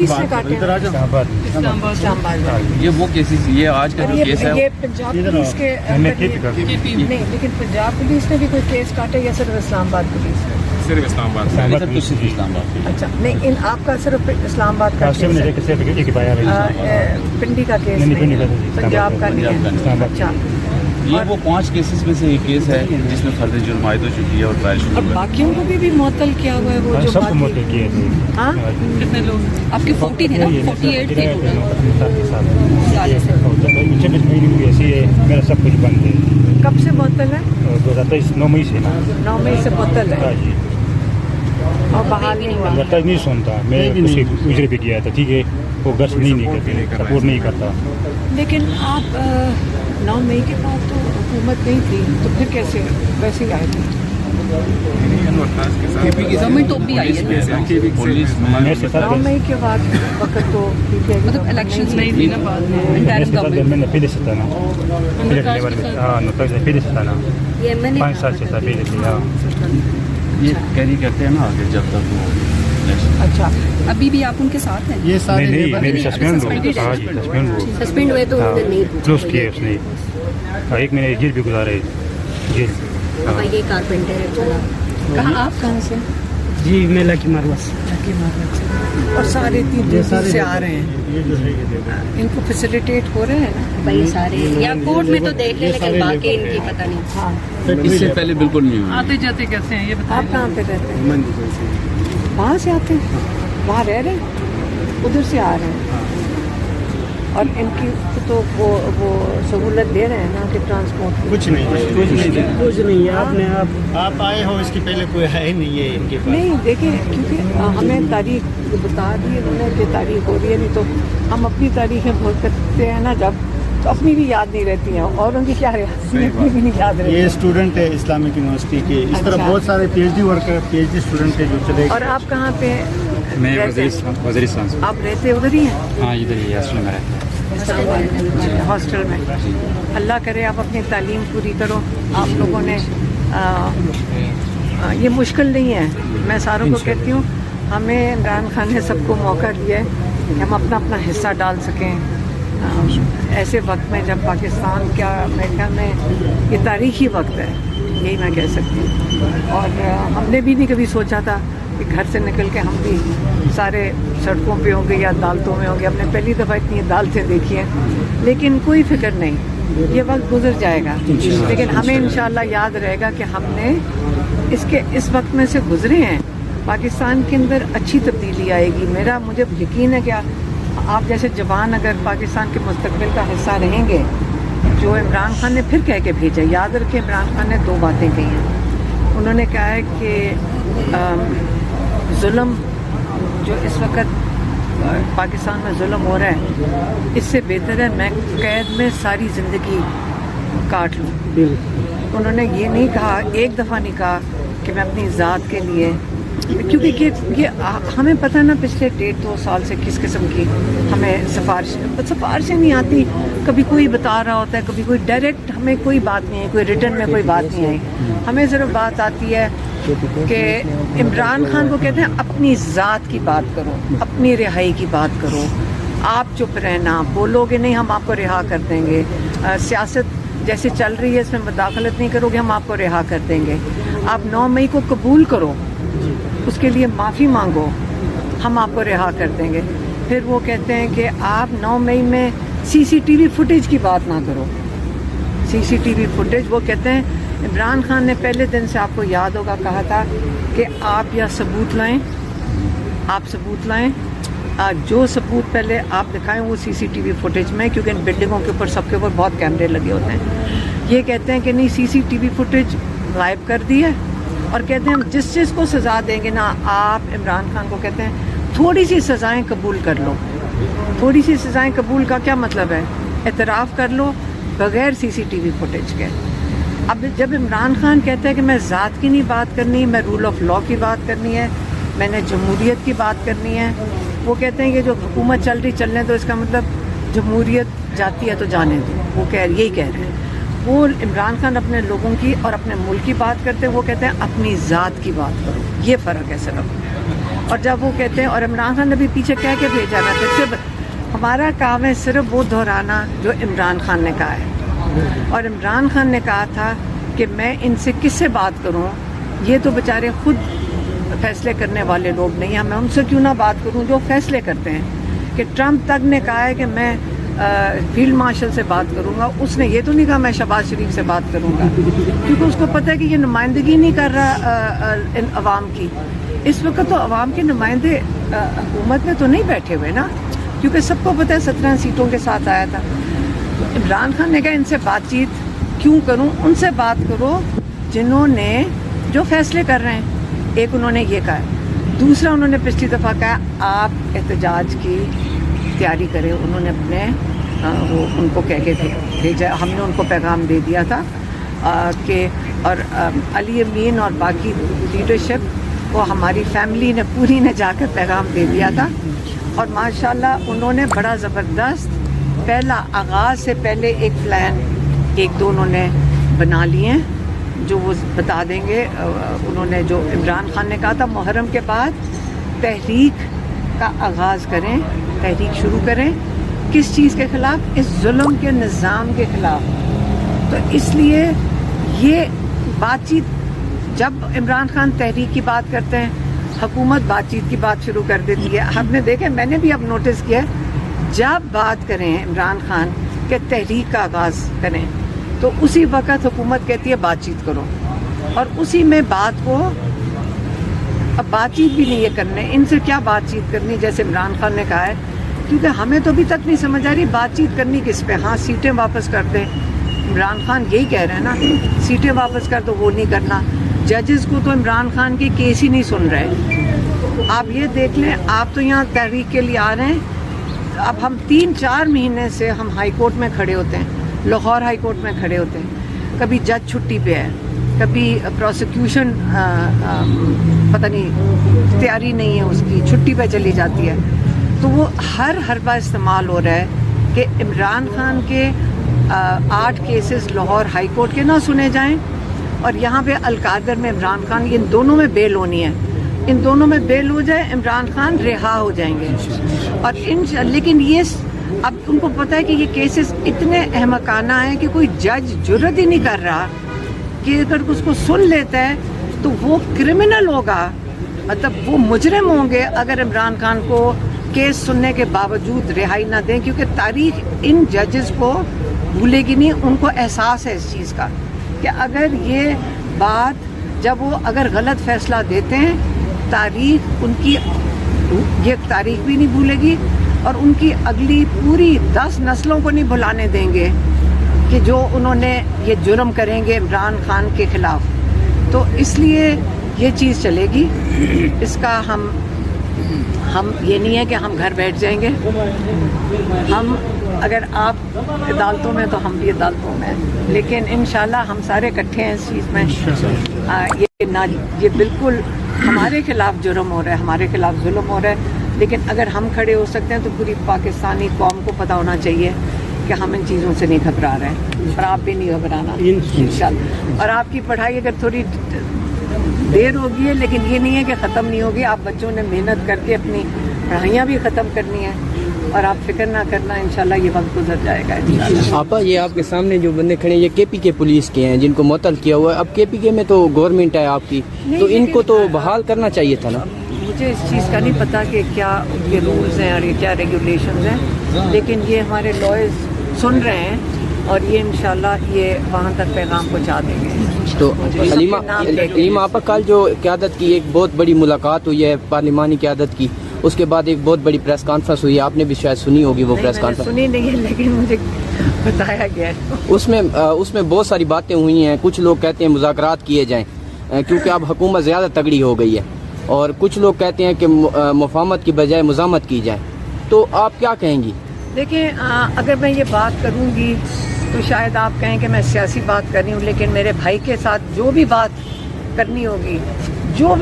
سے کاٹے اسلام آباد یہ وہ کیسز یہ آج کا جو کیس ہے یہ پنجاب پولیس کے نہیں، لیکن پنجاب پولیس نے بھی کوئی کیس کاٹے یا صرف اسلام آباد پولیس نے؟ صرف اسلام آباد اسلام آباد. اچھا نہیں، ان آپ کا صرف اسلام آباد کا کیس ہے، پنڈی کا کیس نہیں ہے، پنجاب کا نہیں ہے. اچھا، یہ وہ 5 کیسز میں سے ایک کیس ہے جس میں فرد جرم عائد ہو چکی ہے اور ٹرائل شروع اور ہے. باقیوں کو بھی معطل کیا ہوا ہے؟ وہ جو سب کو معطل کیا ہے. ہاں کتنے لوگ آپ کے 40 تھے نا؟ 48 تھے ایسی ہے. میرا سب کچھ بند ہے. کب سے معطل ہے؟ 2023 9 مئی سے نا. 9 مئی سے معطل ہے جی اور بحال نہیں ہوا. لگتا نہیں سنتا. میں اس کے اجرے پہ کیا تھا. ٹھیک ہے، وہ گھر سے نہیں نکلتے، سپورٹ نہیں کرتا. لیکن آپ 9 مئی کے بعد تو حکومت نہیں تھی، تو پھر کیسے ویسے ہی آئے تھے؟ گورنمنٹ تو بھی آئی ہے نا، پولیس میں سے 9 مئی کے بعد وقت تو ٹھیک ہے، مطلب الیکشنز نہیں تھی نا بعد میں انٹرم گورنمنٹ. میں نے پہلے سے تھا نا، پہلے لیول میں. ہاں پہلے سے تھا نا، 5 سال سے تھا پہلے سے. ہاں یہ کیری کرتے ہیں نا آگے جب تک وہ اچھا ابھی بھی آپ ان کے ساتھ ہیں؟ یہ سارے نہیں، میں بھی سسپینڈ ہوں. ہاں جی سسپینڈ ہوں. سسپینڈ ہوئے تو انہوں نے نہیں پوچھا. کلوز کیا اس نے. 1 مہینے جیل بھی گزارے. جیل پاپا یہ کارپینٹر ہے چلا. کہاں آپ کہاں سے؟ جی میں لکی ماروا سے. اور سارے 3 دن سے آ رہے ہیں، ان کو فیسیلیٹیٹ ہو رہے ہیں نا؟ بھائی سارے یا کورٹ میں تو دیکھ لیں، لیکن باقی ان کی پتہ نہیں. ہاں. اس سے پہلے بالکل نہیں ہوئی. آتے جاتے کیسے ہیں یہ بتائیں؟ آپ کہاں پہ رہتے ہیں؟ وہاں سے آتے ہیں، وہاں رہ رہے ہیں، ادھر سے آ رہے ہیں. اور ان کی تو وہ سہولت دے رہے ہیں نا کہ ٹرانسپورٹ کی؟ کچھ نہیں کچھ نہیں ہے. آپ نے آپ آئے ہو، اس کی پہلے کوئی ہے ہی نہیں ہے ان کے پاس. نہیں دیکھیں، کیونکہ ہمیں تاریخ بتا دی انہوں نے کہ تاریخ ہو رہی ہے، نہیں تو ہم اپنی تاریخیں بھول کرتے ہیں نا جب، تو اپنی بھی یاد نہیں رہتی ہیں اور ان کی کیا اپنی بھی نہیں یاد رہتی. یہ اسٹوڈنٹ ہے اسلامک یونیورسٹی کے. اس طرح بہت سارے P H D worker, P H D student ہے جو چلے. اور آپ کہاں پہ میں رہتے ہیں؟ وزیرستان سے. آپ رہتے ادھر ہی ہیں؟ ہاں ادھر ہی ہاسٹل میں رہتے ہیں. ہاسٹل میں. اللہ کرے آپ اپنی تعلیم پوری کرو. آپ لوگوں نے یہ مشکل نہیں ہے. میں ساروں کو کہتی ہوں، ہمیں عمران خان نے سب کو موقع دیا ہے کہ ہم اپنا اپنا حصہ ڈال سکیں ایسے وقت میں جب پاکستان کا میرے خیال میں یہ تاریخی وقت ہے، یہی میں کہہ سکتی ہوں. اور ہم نے بھی نہیں کبھی سوچا تھا کہ گھر سے نکل کے ہم بھی سارے سڑکوں پہ ہوں گے یا عدالتوں میں ہوں گے. ہم نے پہلی دفعہ اتنی عدالتیں دیکھی ہیں، لیکن کوئی فکر نہیں، یہ وقت گزر جائے گا. لیکن ہمیں انشاءاللہ یاد رہے گا کہ ہم نے اس وقت میں سے گزرے ہیں. پاکستان کے اندر اچھی تبدیلی آئے گی. مجھے یقین ہے کہ آپ جیسے جوان اگر پاکستان کے مستقبل کا حصہ رہیں گے، جو عمران خان نے پھر کہہ کے بھیجا، یاد رکھیں عمران خان نے 2 باتیں کہی ہیں. انہوں نے کہا ہے کہ ظلم جو اس وقت پاکستان میں ظلم ہو رہا ہے، اس سے بہتر ہے میں قید میں ساری زندگی کاٹ لوں. انہوں نے یہ نہیں کہا، ایک دفعہ نہیں کہا کہ میں اپنی ذات کے لیے، کیونکہ یہ ہمیں پتہ نا پچھلے 1.5-2 سال سے کس قسم کی ہمیں سفارشیں نہیں آتی. کبھی کوئی بتا رہا ہوتا ہے، کبھی کوئی ڈائریکٹ، ہمیں کوئی بات نہیں ہے، کوئی ریٹن میں کوئی بات نہیں آئی. ہمیں صرف بات آتی ہے کہ عمران خان کو کہتے ہیں اپنی ذات کی بات کرو، اپنی رہائی کی بات کرو. آپ چپ رہنا، بولو گے نہیں ہم آپ کو رہا کر دیں گے. سیاست جیسے چل رہی ہے اس میں مداخلت نہیں کرو گے ہم آپ کو رہا کر دیں گے. آپ 9 مئی کو قبول کرو، اس کے لیے معافی مانگو، ہم آپ کو رہا کر دیں گے. پھر وہ کہتے ہیں کہ آپ 9 مئی میں CCTV فوٹیج کی بات نہ کرو. CCTV فوٹیج، وہ کہتے ہیں عمران خان نے پہلے دن سے، آپ کو یاد ہوگا، کہا تھا کہ آپ یا ثبوت لائیں، آپ ثبوت لائیں، جو ثبوت پہلے آپ دکھائیں وہ CCTV فوٹیج میں، کیونکہ ان بلڈنگوں کے اوپر سب کے اوپر بہت کیمرے لگے ہوتے ہیں. یہ کہتے ہیں کہ نہیں CCTV فوٹیج غائب کر دی ہے، اور کہتے ہیں ہم جس چیز کو سزا دیں گے نا، آپ عمران خان کو کہتے ہیں تھوڑی سی سزائیں قبول کر لو. تھوڑی سی سزائیں قبول کا کیا مطلب ہے؟ اعتراف کر لو بغیر CCTV فوٹیج کے. اب جب عمران خان کہتا ہے کہ میں ذات کی نہیں بات کرنی، میں رول آف لا کی بات کرنی ہے، میں نے جمہوریت کی بات کرنی ہے، وہ کہتے ہیں کہ جو حکومت چل رہی چلنے تو اس کا مطلب جمہوریت جاتی ہے تو جانے دو. وہ یہی کہہ رہے ہیں. وہ عمران خان اپنے لوگوں کی اور اپنے ملک کی بات کرتے ہیں، وہ کہتے ہیں اپنی ذات کی بات کرو. یہ فرق ہے صرف. اور جب وہ کہتے ہیں، اور عمران خان نے بھی پیچھے کہہ کے بھیجا نا، پھر سے ہمارا کام ہے صرف وہ دہرانا جو عمران خان نے کہا ہے، اور عمران خان نے کہا تھا کہ میں ان سے کس سے بات کروں، یہ تو بیچارے خود فیصلے کرنے والے لوگ نہیں ہیں، میں ان سے کیوں نہ بات کروں جو فیصلے کرتے ہیں. کہ ٹرمپ تک نے کہا ہے کہ میں فیلڈ مارشل سے بات کروں گا، اس نے یہ تو نہیں کہا میں شہباز شریف سے بات کروں گا، کیونکہ اس کو پتہ ہے کہ یہ نمائندگی نہیں کر رہا ان عوام کی. اس وقت تو عوام کے نمائندے حکومت میں تو نہیں بیٹھے ہوئے نا، کیونکہ سب کو پتہ ہے 17 سیٹوں کے ساتھ آیا تھا. عمران خان نے کہا ان سے بات چیت کیوں کروں، ان سے بات کرو جنہوں نے جو فیصلے کر رہے ہیں. ایک انہوں نے یہ کہا ہے، دوسرا انہوں نے پچھلی دفعہ کہا آپ احتجاج کی تیاری کریں. انہوں نے اپنے وہ ان کو کہہ کے بھیجا، ہم نے ان کو پیغام دے دیا تھا کہ، اور علی امین اور باقی لیڈرشپ کو ہماری فیملی نے پوری نے جا کر پیغام دے دیا تھا. اور ماشاءاللہ انہوں نے بڑا زبردست پہلا آغاز سے پہلے ایک پلان ایک دو انہوں نے بنا لیے ہیں جو وہ بتا دیں گے. انہوں نے جو عمران خان نے کہا تھا محرم کے بعد تحریک کا آغاز کریں، تحریک شروع کریں. کس چیز کے خلاف؟ اس ظلم کے نظام کے خلاف. تو اس لیے یہ بات چیت، جب عمران خان تحریک کی بات کرتے ہیں حکومت بات چیت کی بات شروع کر دیتی ہے. ہم نے دیکھا، میں نے بھی اب نوٹس کیا، جب بات کریں عمران خان کہ تحریک کا آغاز کریں تو اسی وقت حکومت کہتی ہے بات چیت کرو، اور اسی میں بات کو، اب بات چیت بھی نہیں یہ کرنے، ان سے کیا بات چیت کرنی جیسے عمران خان نے کہا ہے. کیونکہ ہمیں تو ابھی تک نہیں سمجھ آ رہی بات چیت کرنی کس پہ. ہاں سیٹیں واپس کر دیں، عمران خان یہی کہہ رہے ہیں نا، سیٹیں واپس کر دو، وہ نہیں کرنا. ججز کو تو عمران خان کے کیس ہی نہیں سن رہے. آپ یہ دیکھ لیں، آپ تو یہاں تحریک کے لیے آ رہے ہیں، اب ہم 3-4 مہینے سے ہم ہائی کورٹ میں کھڑے ہوتے ہیں، لاہور ہائی کورٹ میں کھڑے ہوتے ہیں. کبھی جج چھٹی پہ ہے، کبھی پروسیکیوشن پتہ نہیں تیاری نہیں ہے، اس کی چھٹی پہ چلی جاتی ہے. تو وہ ہر حربہ استعمال ہو رہا ہے کہ عمران خان کے 8 کیسز لاہور ہائی کورٹ کے نہ سنے جائیں، اور یہاں پہ القادر میں عمران خان، ان دونوں میں بیل ہونی ہے، ان دونوں میں بیل ہو جائے عمران خان رہا ہو جائیں گے. اور لیکن یہ اب ان کو پتہ ہے کہ یہ کیسز اتنے احمقانہ ہیں کہ کوئی جج جرت ہی نہیں کر رہا کہ اگر اس کو سن لیتا ہے تو وہ کرمنل ہوگا، مطلب وہ مجرم ہوں گے اگر عمران خان کو کیس سننے کے باوجود رہائی نہ دیں. کیونکہ تاریخ ان ججز کو بھولے گی نہیں، ان کو احساس ہے اس چیز کا کہ اگر یہ بات، جب وہ اگر غلط فیصلہ دیتے ہیں، تاریخ ان کی، یہ تاریخ بھی نہیں بھولے گی، اور ان کی اگلی پوری 10 نسلوں کو نہیں بھلانے دیں گے کہ جو انہوں نے یہ جرم کریں گے عمران خان کے خلاف. تو اس لیے یہ چیز چلے گی. اس کا ہم یہ نہیں ہے کہ ہم گھر بیٹھ جائیں گے. ہم اگر آپ عدالتوں میں تو ہم بھی عدالتوں میں، لیکن انشاءاللہ ہم سارے اکٹھے ہیں اس چیز میں. یہ بالکل ہمارے خلاف جرم ہو رہا ہے، ہمارے خلاف ظلم ہو رہا ہے، لیکن اگر ہم کھڑے ہو سکتے ہیں تو پوری پاکستانی قوم کو پتہ ہونا چاہیے کہ ہم ان چیزوں سے نہیں گھبرا رہے ہیں، اور آپ بھی نہیں گھبرانا انشاءاللہ. اور آپ کی پڑھائی اگر تھوڑی دیر ہوگی ہے، لیکن یہ نہیں ہے کہ ختم نہیں ہوگی. آپ بچوں نے محنت کر کے اپنی پڑھائیاں بھی ختم کرنی ہیں، اور آپ فکر نہ کرنا، انشاءاللہ یہ وقت گزر جائے گا انشاءاللہ. آپا یہ آپ کے سامنے جو بندے کھڑے ہیں یہ کے پی کے پولیس کے ہیں جن کو معطل کیا ہوا ہے. اب کے پی کے میں تو گورنمنٹ ہے آپ کی، تو ان کو تو بحال کرنا چاہیے تھا نا. مجھے اس چیز کا نہیں پتا کہ کیا ان کے رولز ہیں اور یہ کیا ریگولیشنز ہیں، لیکن یہ ہمارے لائرز سن رہے ہیں اور یہ انشاءاللہ یہ وہاں تک پیغام پہنچا دیں گے. تو حلیمہ آپا کل جو قیادت کی ایک بہت بڑی ملاقات ہوئی ہے پارلیمانی قیادت کی، اس کے بعد ایک بہت بڑی پریس کانفرنس ہوئی ہے، آپ نے بھی شاید سنی ہوگی وہ پریس کانفرنس. سنی نہیں ہے لیکن مجھے بتایا گیا ہے. اس میں بہت ساری باتیں ہوئی ہیں. کچھ لوگ کہتے ہیں مذاکرات کیے جائیں کیونکہ اب حکومت زیادہ تگڑی ہو گئی ہے، اور کچھ لوگ کہتے ہیں کہ مفاہمت کی بجائے مزاحمت کی جائے. تو آپ کیا کہیں گی؟ دیکھیں، اگر میں یہ بات کروں گی تو شاید آپ کہیں کہ میں سیاسی بات کر رہی ہوں، لیکن میرے بھائی کے ساتھ جو بھی بات کرنی ہوگی، جو